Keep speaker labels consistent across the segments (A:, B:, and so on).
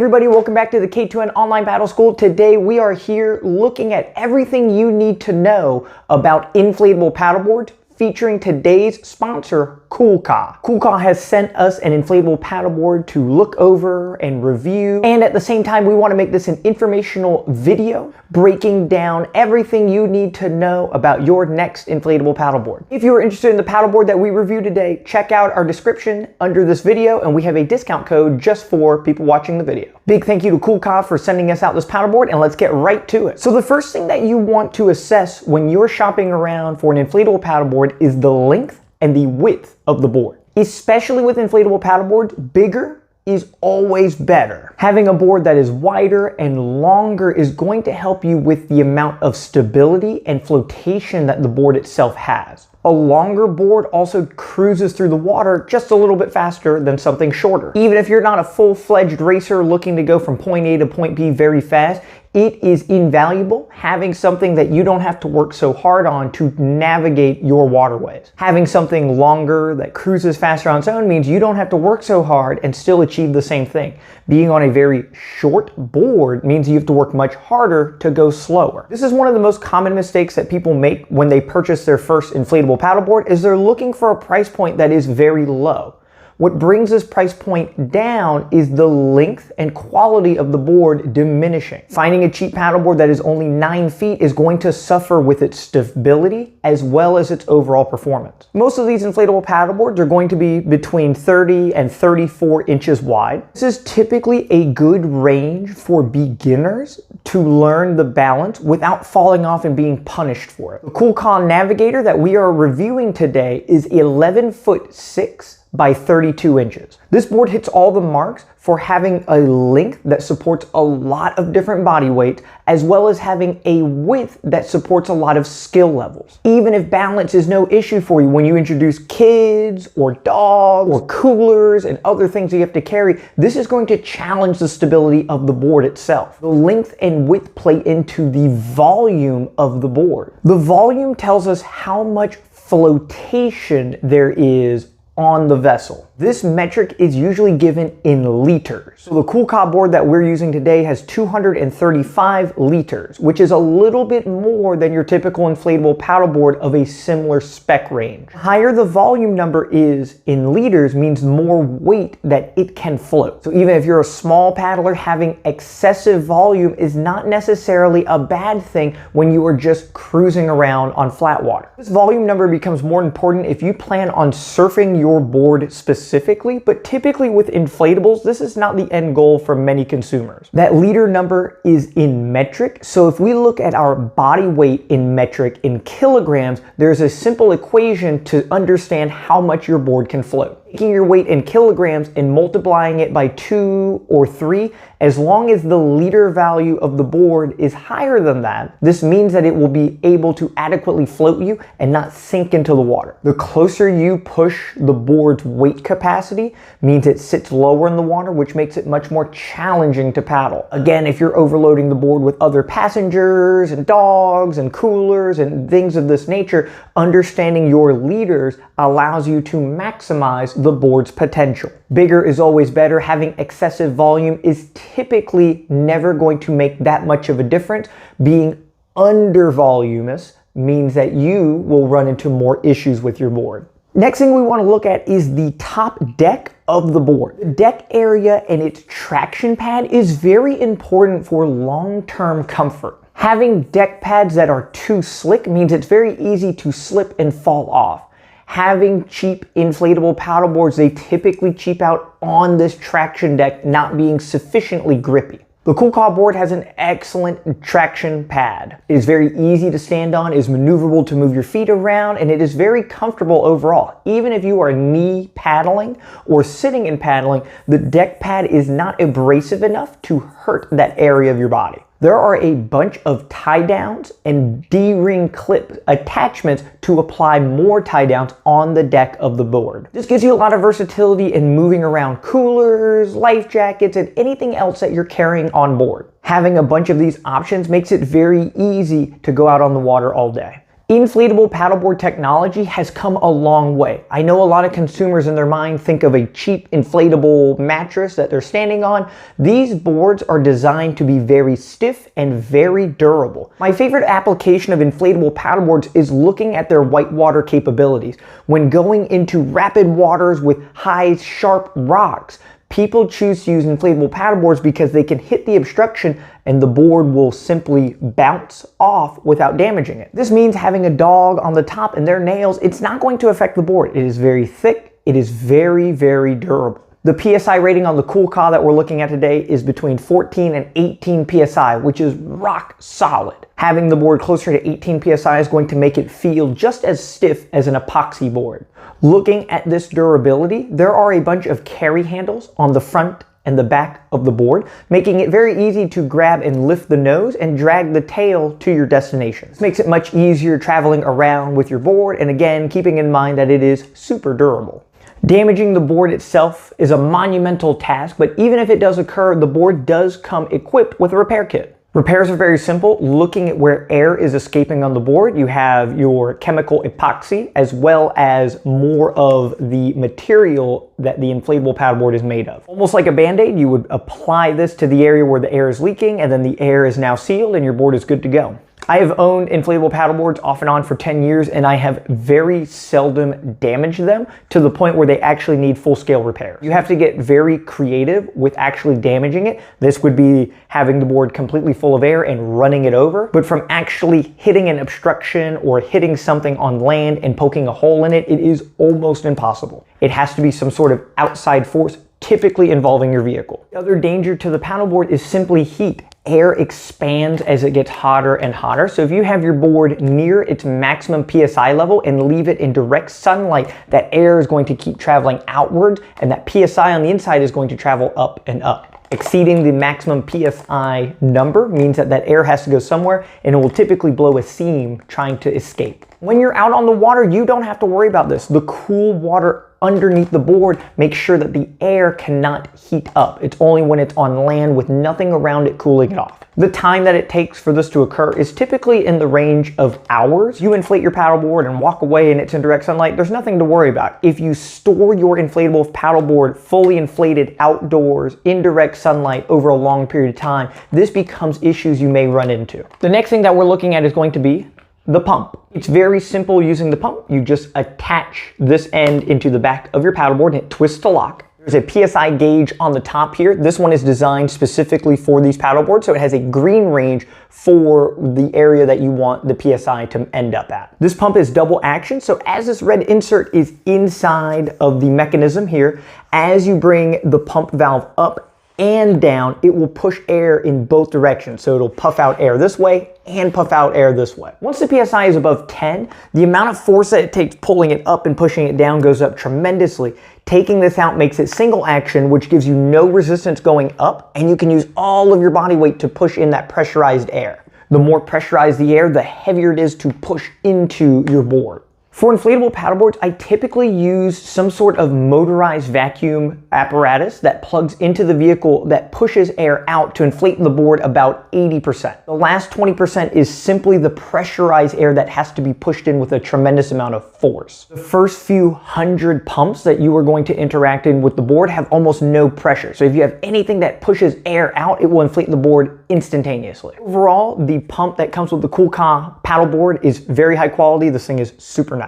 A: everybody, welcome back to the K2N Online Paddle School. Today we are here looking at everything you need to know about inflatable paddleboards, featuring today's sponsor, COOLCAA. COOLCAA has sent us an inflatable paddleboard to look over and review, and at the same time we want to make this an informational video breaking down everything you need to know about your next inflatable paddleboard. If you're interested in the paddleboard that we review today, check out our description under this video and we have a discount code just for people watching the video. Big thank you to COOLCAA for sending us out this paddleboard, and let's get right to it. So the first thing that you want to assess when you're shopping around for an inflatable paddleboard is the length and the width of the board. Especially with inflatable paddleboards, bigger is always better. Having a board that is wider and longer is going to help you with the amount of stability and flotation that the board itself has. A longer board also cruises through the water just a little bit faster than something shorter. Even if you're not a full-fledged racer looking to go from point A to point B very fast, it is invaluable having something that you don't have to work so hard on to navigate your waterways. Having something longer that cruises faster on its own means you don't have to work so hard and still achieve the same thing. Being on a very short board means you have to work much harder to go slower. This is one of the most common mistakes that people make when they purchase their first inflatable paddleboard, is they're looking for a price point that is very low. What brings this price point down is the length and quality of the board diminishing. Finding a cheap paddleboard that is only 9 feet is going to suffer with its stability as well as its overall performance. Most of these inflatable paddleboards are going to be between 30 and 34 inches wide. This is typically a good range for beginners to learn the balance without falling off and being punished for it. The COOLCAA Navigator that we are reviewing today is 11'6" by 32 inches. This board hits all the marks for having a length that supports a lot of different body weights, as well as having a width that supports a lot of skill levels. Even if balance is no issue for you when you introduce kids or dogs or coolers and other things you have to carry, this is going to challenge the stability of the board itself. The length and width play into the volume of the board. The volume tells us how much flotation there is on the vessel. This metric is usually given in liters. So the COOLCAA board that we're using today has 235 liters, which is a little bit more than your typical inflatable paddleboard of a similar spec range. The higher the volume number is in liters means more weight that it can float. So even if you're a small paddler, having excessive volume is not necessarily a bad thing when you are just cruising around on flat water. This volume number becomes more important if you plan on surfing your board specifically, but typically with inflatables, this is not the end goal for many consumers. That liter number is in metric, so if we look at our body weight in metric in kilograms, there's a simple equation to understand how much your board can float. Taking your weight in kilograms and multiplying it by 2 or 3, as long as the liter value of the board is higher than that, this means that it will be able to adequately float you and not sink into the water. The closer you push the board's weight capacity means it sits lower in the water, which makes it much more challenging to paddle. Again, if you're overloading the board with other passengers and dogs and coolers and things of this nature, understanding your liters allows you to maximize the board's potential. Bigger is always better. Having excessive volume is typically never going to make that much of a difference. Being under voluminous means that you will run into more issues with your board. Next thing we want to look at is the top deck of the board. The deck area and its traction pad is very important for long-term comfort. Having deck pads that are too slick means it's very easy to slip and fall off. Having cheap inflatable paddleboards, they typically cheap out on this traction deck not being sufficiently grippy. The COOLCAA board has an excellent traction pad. It is very easy to stand on, is maneuverable to move your feet around, and it is very comfortable overall. Even if you are knee paddling or sitting and paddling, the deck pad is not abrasive enough to hurt that area of your body. There are a bunch of tie downs and D-ring clip attachments to apply more tie downs on the deck of the board. This gives you a lot of versatility in moving around coolers, life jackets, and anything else that you're carrying on board. Having a bunch of these options makes it very easy to go out on the water all day. Inflatable paddleboard technology has come a long way. I know a lot of consumers in their mind think of a cheap inflatable mattress that they're standing on. These boards are designed to be very stiff and very durable. My favorite application of inflatable paddleboards is looking at their whitewater capabilities. When going into rapid waters with high, sharp rocks, people choose to use inflatable paddleboards because they can hit the obstruction and the board will simply bounce off without damaging it. This means having a dog on the top and their nails, it's not going to affect the board. It is very thick. It is very, very durable. The PSI rating on the COOLCAA that we're looking at today is between 14 and 18 PSI, which is rock solid. Having the board closer to 18 PSI is going to make it feel just as stiff as an epoxy board. Looking at this durability, there are a bunch of carry handles on the front and the back of the board, making it very easy to grab and lift the nose and drag the tail to your destination. This makes it much easier traveling around with your board, and again, keeping in mind that it is super durable. Damaging the board itself is a monumental task, but even if it does occur, the board does come equipped with a repair kit. Repairs are very simple. Looking at where air is escaping on the board, you have your chemical epoxy as well as more of the material that the inflatable paddleboard is made of. Almost like a band-aid, you would apply this to the area where the air is leaking, and then the air is now sealed and your board is good to go. I have owned inflatable paddleboards off and on for 10 years, and I have very seldom damaged them to the point where they actually need full-scale repair. You have to get very creative with actually damaging it. This would be having the board completely full of air and running it over. But from actually hitting an obstruction or hitting something on land and poking a hole in it, it is almost impossible. It has to be some sort of outside force, typically involving your vehicle. The other danger to the paddleboard is simply heat. Air expands as it gets hotter and hotter. So if you have your board near its maximum PSI level and leave it in direct sunlight, that air is going to keep traveling outwards, and that PSI on the inside is going to travel up and up. Exceeding the maximum PSI number means that that air has to go somewhere, and it will typically blow a seam trying to escape. When you're out on the water, you don't have to worry about this. The cool water underneath the board makes sure that the air cannot heat up. It's only when it's on land with nothing around it cooling it off. The time that it takes for this to occur is typically in the range of hours. You inflate your paddleboard and walk away and it's in direct sunlight, there's nothing to worry about. If you store your inflatable paddleboard fully inflated outdoors in direct sunlight over a long period of time, this becomes issues you may run into. The next thing that we're looking at is going to be the pump. It's very simple using the pump. You just attach this end into the back of your paddleboard and it twists to lock. There's a PSI gauge on the top here. This one is designed specifically for these paddleboards, so it has a green range for the area that you want the PSI to end up at. This pump is double action, so as this red insert is inside of the mechanism here, as you bring the pump valve up and down, it will push air in both directions. So it'll puff out air this way and puff out air this way. Once the PSI is above 10, the amount of force that it takes pulling it up and pushing it down goes up tremendously. Taking this out makes it single action, which gives you no resistance going up, and you can use all of your body weight to push in that pressurized air. The more pressurized the air, the heavier it is to push into your board. For inflatable paddleboards, I typically use some sort of motorized vacuum apparatus that plugs into the vehicle that pushes air out to inflate the board about 80%. The last 20% is simply the pressurized air that has to be pushed in with a tremendous amount of force. The first few hundred pumps that you are going to interact in with the board have almost no pressure. So if you have anything that pushes air out, it will inflate the board instantaneously. Overall, the pump that comes with the COOLCAA paddleboard is very high quality. This thing is super nice.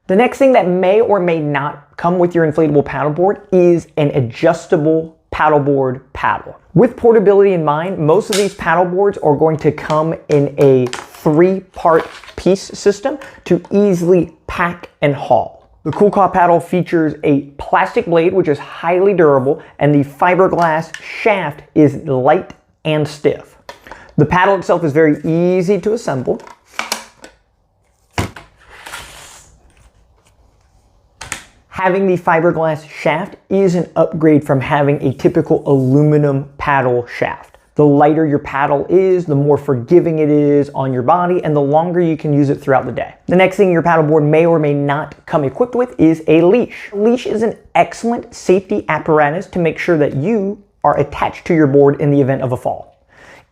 A: The next thing that may or may not come with your inflatable paddleboard is an adjustable paddleboard paddle. With portability in mind, most of these paddleboards are going to come in a 3-part piece system to easily pack and haul. The COOLCAA paddle features a plastic blade, which is highly durable, and the fiberglass shaft is light and stiff. The paddle itself is very easy to assemble. Having the fiberglass shaft is an upgrade from having a typical aluminum paddle shaft. The lighter your paddle is, the more forgiving it is on your body, and the longer you can use it throughout the day. The next thing your paddleboard may or may not come equipped with is a leash. A leash is an excellent safety apparatus to make sure that you are attached to your board in the event of a fall.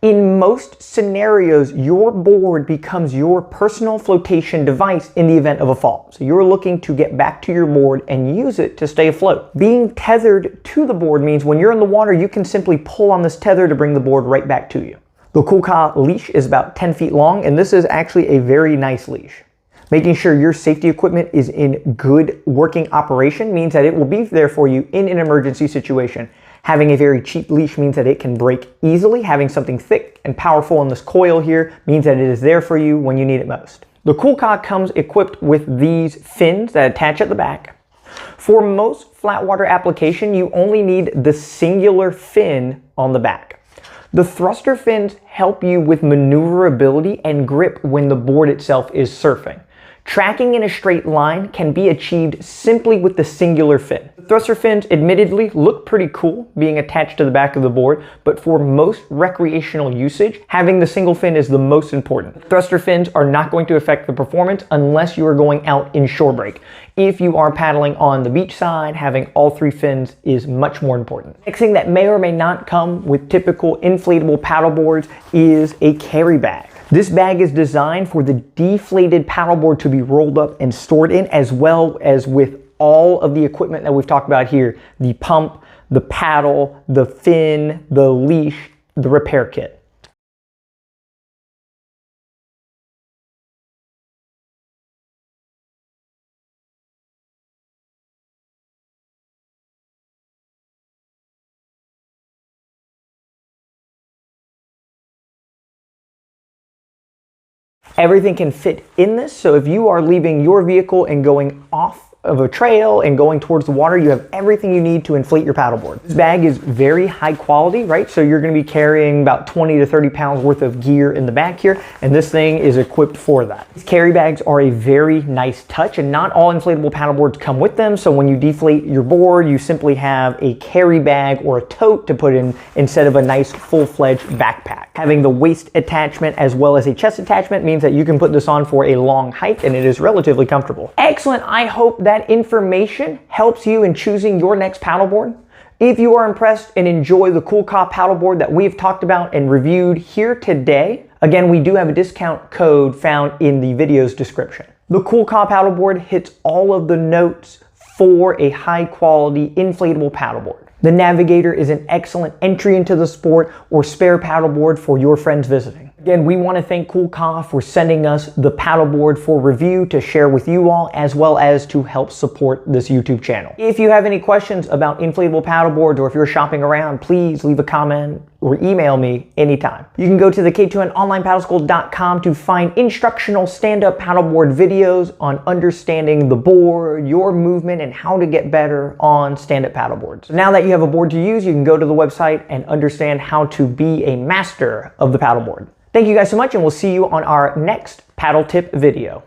A: In most scenarios, your board becomes your personal flotation device in the event of a fall. So you're looking to get back to your board and use it to stay afloat. Being tethered to the board means when you're in the water, you can simply pull on this tether to bring the board right back to you. The COOLCAA leash is about 10 feet long, and this is actually a very nice leash. Making sure your safety equipment is in good working operation means that it will be there for you in an emergency situation. Having a very cheap leash means that it can break easily. Having something thick and powerful in this coil here means that it is there for you when you need it most. The COOLCAA comes equipped with these fins that attach at the back. For most flat water application, you only need the singular fin on the back. The thruster fins help you with maneuverability and grip when the board itself is surfing. Tracking in a straight line can be achieved simply with the singular fin. The thruster fins admittedly look pretty cool being attached to the back of the board, but for most recreational usage, having the single fin is the most important. Thruster fins are not going to affect the performance unless you are going out in shore break. If you are paddling on the beach side, having all three fins is much more important. Next thing that may or may not come with typical inflatable paddle boards is a carry bag. This bag is designed for the deflated paddleboard to be rolled up and stored in, as well as with all of the equipment that we've talked about here: the pump, the paddle, the fin, the leash, the repair kit. Everything can fit in this, so if you are leaving your vehicle and going off of a trail and going towards the water, you have everything you need to inflate your paddleboard. This bag is very high quality, right? So you're going to be carrying about 20 to 30 pounds worth of gear in the back here, and this thing is equipped for that. These carry bags are a very nice touch, and not all inflatable paddleboards come with them, so when you deflate your board, you simply have a carry bag or a tote to put in instead of a nice full-fledged backpack. Having the waist attachment as well as a chest attachment means that you can put this on for a long hike, and it is relatively comfortable. Excellent. I hope that information helps you in choosing your next paddleboard. If you are impressed and enjoy the COOLCAA paddleboard that we've talked about and reviewed here today, again, we do have a discount code found in the video's description. The COOLCAA paddleboard hits all of the notes for a high quality inflatable paddleboard. The Navigator is an excellent entry into the sport or spare paddleboard for your friends visiting. Again, we want to thank COOLCAA for sending us the paddleboard for review to share with you all, as well as to help support this YouTube channel. If you have any questions about inflatable paddleboards, or if you're shopping around, please leave a comment or email me anytime. You can go to the K2NOnlinePaddleSchool.com to find instructional stand-up paddleboard videos on understanding the board, your movement, and how to get better on stand-up paddleboards. So now that you have a board to use, you can go to the website and understand how to be a master of the paddleboard. Thank you guys so much, and we'll see you on our next paddle tip video.